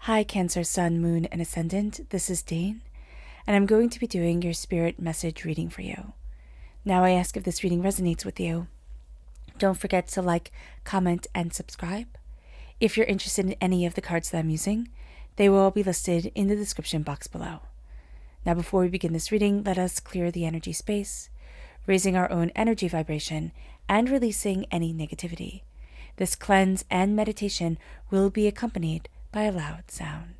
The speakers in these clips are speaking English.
Hi, Cancer, Sun, Moon, and Ascendant. This is Dane, and I'm going to be doing your spirit message reading for you. Now, I ask if this reading resonates with you. Don't forget to like, comment, and subscribe. If you're interested in any of the cards that I'm using, they will all be listed in the description box below. Now, before we begin this reading, let us clear the energy space, raising our own energy vibration and releasing any negativity. This cleanse and meditation will be accompanied by a loud sound.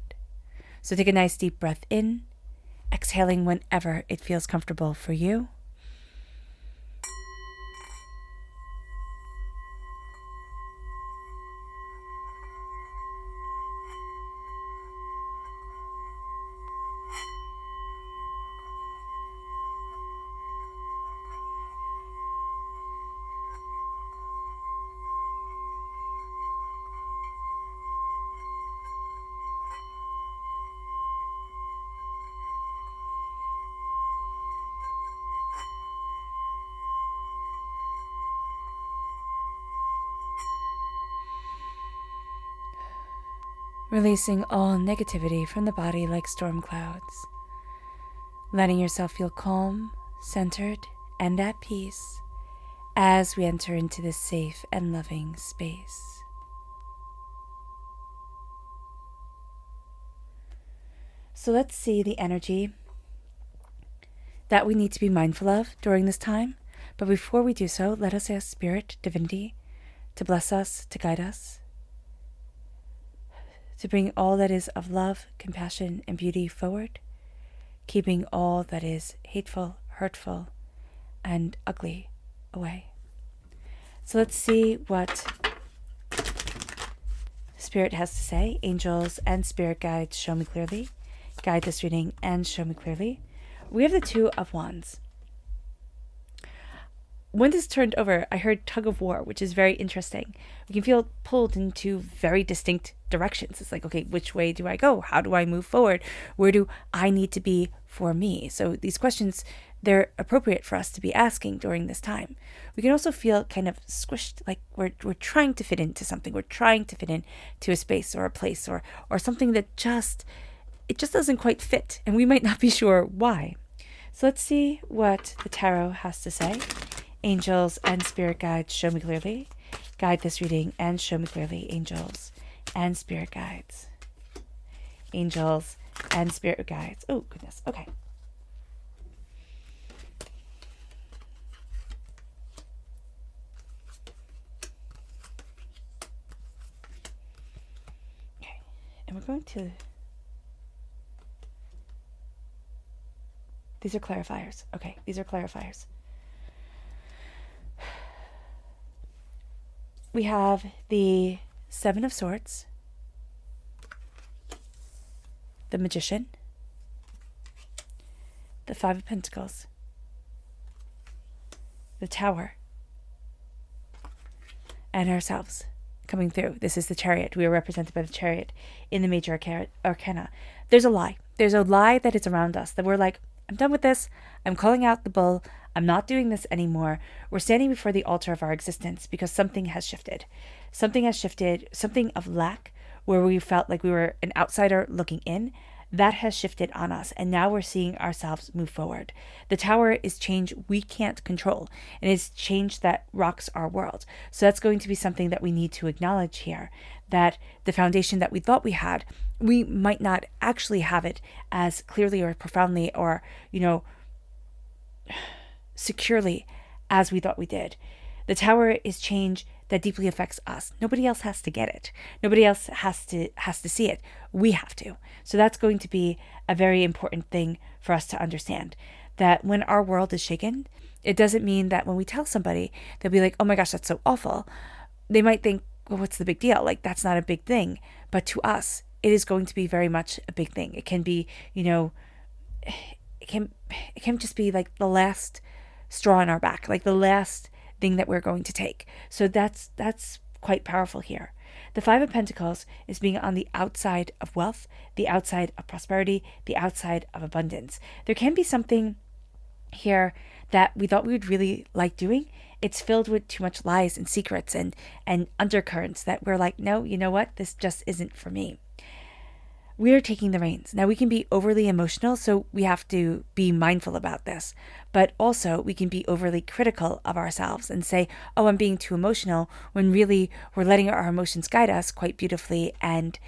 So take a nice deep breath in, exhaling whenever it feels comfortable for you. Releasing all negativity from the body like storm clouds. Letting yourself feel calm, centered, and at peace as we enter into this safe and loving space. So let's see the energy that we need to be mindful of during this time. But before we do so, let us ask Spirit, Divinity, to bless us, to guide us, to bring all that is of love, compassion, and beauty forward, keeping all that is hateful, hurtful, and ugly away. So let's see what Spirit has to say. Angels and Spirit guides, show me clearly. Guide this reading and show me clearly. We have the Two of Wands. When this turned over, I heard tug of war, which is very interesting. We can feel pulled in two very distinct directions. It's like, okay, which way do I go? How do I move forward? Where do I need to be for me? So these questions, they're appropriate for us to be asking during this time. We can also feel kind of squished, like we're trying to fit into something. We're trying to fit into a space or a place or something that it just doesn't quite fit, and we might not be sure why. So let's see what the tarot has to say. Angels and Spirit guides, show me clearly. Guide this reading and show me clearly. Angels and Spirit guides. Angels and Spirit guides. Oh, goodness. Okay. Okay. And we're going to... These are clarifiers. Okay, these are clarifiers. We have the Seven of Swords, the Magician, the Five of Pentacles, the Tower, and ourselves coming through. This is the Chariot. We are represented by the Chariot in the major arcana. There's a lie. There's a lie that is around us that we're like, I'm done with this. I'm calling out the bull. I'm not doing this anymore. We're standing before the altar of our existence because something has shifted. Something has shifted, something of lack where we felt like we were an outsider looking in. That has shifted on us, and now we're seeing ourselves move forward. The Tower is change we can't control, and it's change that rocks our world. So that's going to be something that we need to acknowledge here, that the foundation that we thought we had, we might not actually have it as clearly or profoundly or, securely as we thought we did. The Tower is change that deeply affects us. Nobody else has to get it. Nobody else has to see it. We have to. So that's going to be a very important thing for us to understand, that when our world is shaken, it doesn't mean that when we tell somebody, they'll be like, oh my gosh, that's so awful. They might think, well, what's the big deal? Like, that's not a big thing. But to us, it is going to be very much a big thing. It can be, it can just be like the last straw in our back, like the last thing that we're going to take. So that's quite powerful here. The Five of Pentacles is being on the outside of wealth, the outside of prosperity, the outside of abundance. There can be something here that we thought we would really like doing. It's filled with too much lies and secrets and undercurrents that we're like, no, you know what? This just isn't for me. we are taking the reins. Now, we can be overly emotional, so we have to be mindful about this. But also, we can be overly critical of ourselves and say, oh, I'm being too emotional, when really we're letting our emotions guide us quite beautifully and,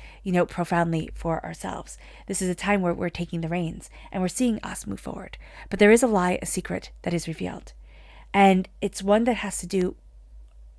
profoundly for ourselves. This is a time where we're taking the reins and we're seeing us move forward. But there is a lie, a secret that is revealed. And it's one that has to do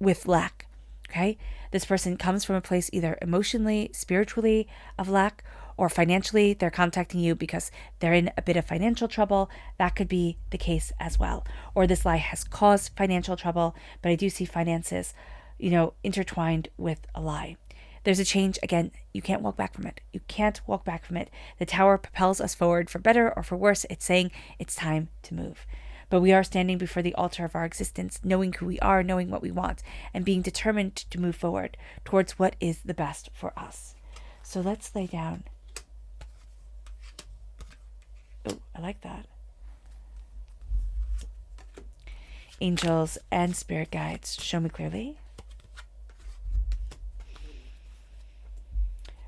with lack. Okay? This person comes from a place either emotionally, spiritually of lack, or financially. They're contacting you because they're in a bit of financial trouble. That could be the case as well. Or this lie has caused financial trouble, but I do see finances, intertwined with a lie. There's a change. Again, you can't walk back from it. You can't walk back from it. The tower propels us forward for better or for worse. It's saying it's time to move. But we are standing before the altar of our existence, knowing who we are, knowing what we want, and being determined to move forward towards what is the best for us. So let's lay down. Oh, I like that. Angels and spirit guides, show me clearly.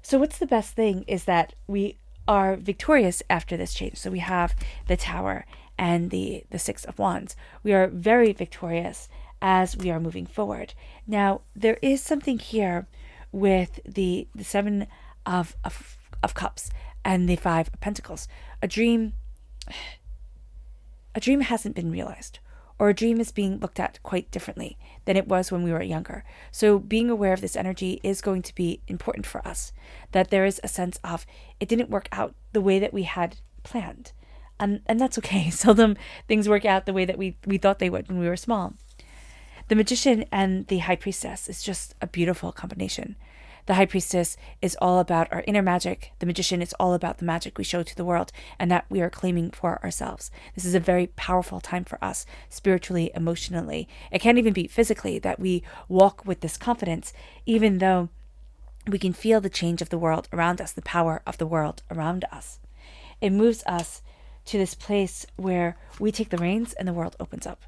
So what's the best thing is that we are victorious after this change. So we have the Tower and the Six of Wands. We are very victorious as we are moving forward. Now, there is something here with the Seven of Cups and the Five of Pentacles. A dream hasn't been realized, or a dream is being looked at quite differently than it was when we were younger. So being aware of this energy is going to be important for us, that there is a sense of it didn't work out the way that we had planned. And that's okay. Seldom things work out the way that we thought they would when we were small. The Magician and the High Priestess is just a beautiful combination. The High Priestess is all about our inner magic. The Magician is all about the magic we show to the world and that we are claiming for ourselves. This is a very powerful time for us, spiritually, emotionally. It can't even be physically, that we walk with this confidence, even though we can feel the change of the world around us, the power of the world around us. It moves us to this place where we take the reins and the world opens up.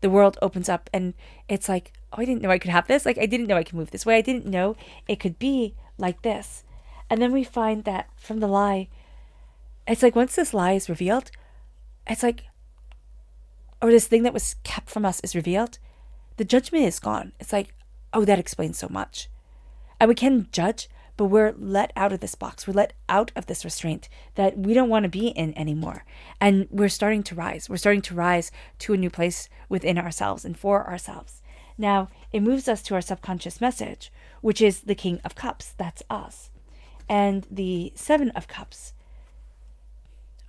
The world opens up and it's like, oh, I didn't know I could have this. Like, I didn't know I could move this way. I didn't know it could be like this. And then we find that from the lie, it's like once this lie is revealed, it's like, or this thing that was kept from us is revealed, the judgment is gone. It's like, oh, that explains so much. And we can judge, but we're let out of this box. We're let out of this restraint that we don't want to be in anymore. And we're starting to rise. We're starting to rise to a new place within ourselves and for ourselves. Now, it moves us to our subconscious message, which is the King of Cups. That's us. And the Seven of Cups.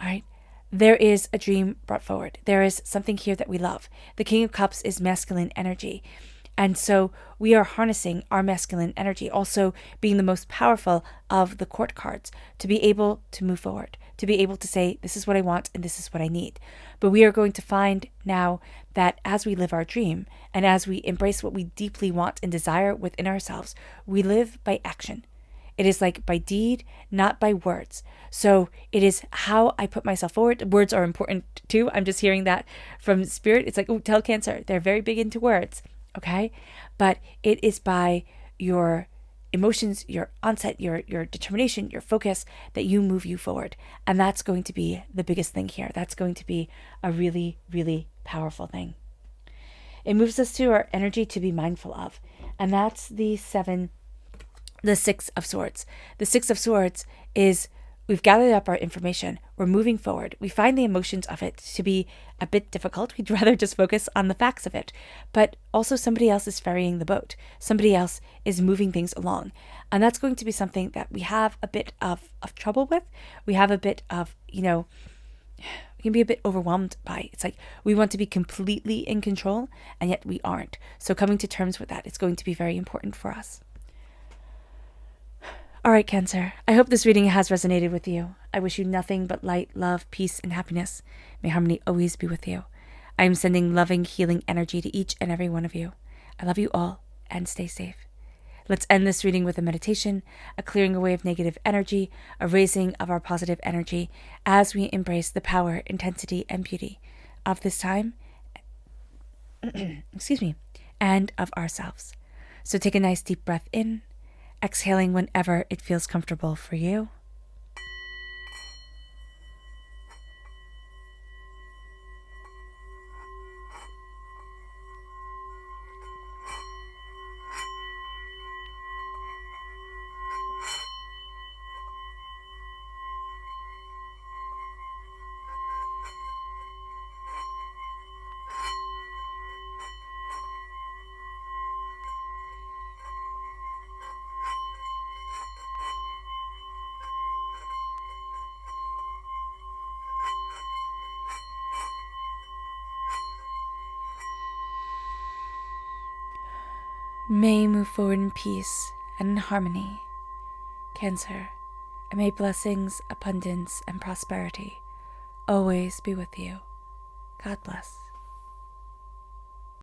All right. There is a dream brought forward. There is something here that we love. The King of Cups is masculine energy. And so we are harnessing our masculine energy, also being the most powerful of the court cards, to be able to move forward, to be able to say, this is what I want and this is what I need. But we are going to find now that as we live our dream and as we embrace what we deeply want and desire within ourselves, we live by action. It is like by deed, not by words. So it is how I put myself forward. Words are important too. I'm just hearing that from Spirit. It's like, oh, tell Cancer. They're very big into words. Okay, but it is by your emotions, your onset, your determination, your focus that you move you forward. And that's going to be the biggest thing here. That's going to be a really, really powerful thing. It moves us to our energy to be mindful of. And that's the Six of Swords. The Six of Swords is we've gathered up our information. We're moving forward. We find the emotions of it to be a bit difficult. We'd rather just focus on the facts of it. But also somebody else is ferrying the boat. Somebody else is moving things along. And that's going to be something that we have a bit of trouble with. We have a bit of, we can be a bit overwhelmed by. It's like we want to be completely in control, and yet we aren't. So coming to terms with that is going to be very important for us. All right, Cancer, I hope this reading has resonated with you. I wish you nothing but light, love, peace, and happiness. May harmony always be with you. I am sending loving, healing energy to each and every one of you. I love you all, and stay safe. Let's end this reading with a meditation, a clearing away of negative energy, a raising of our positive energy as we embrace the power, intensity, and beauty of this time, and of ourselves. So take a nice deep breath in, exhaling whenever it feels comfortable for you. May you move forward in peace and in harmony, Cancer, and may blessings, abundance, and prosperity always be with you. God bless.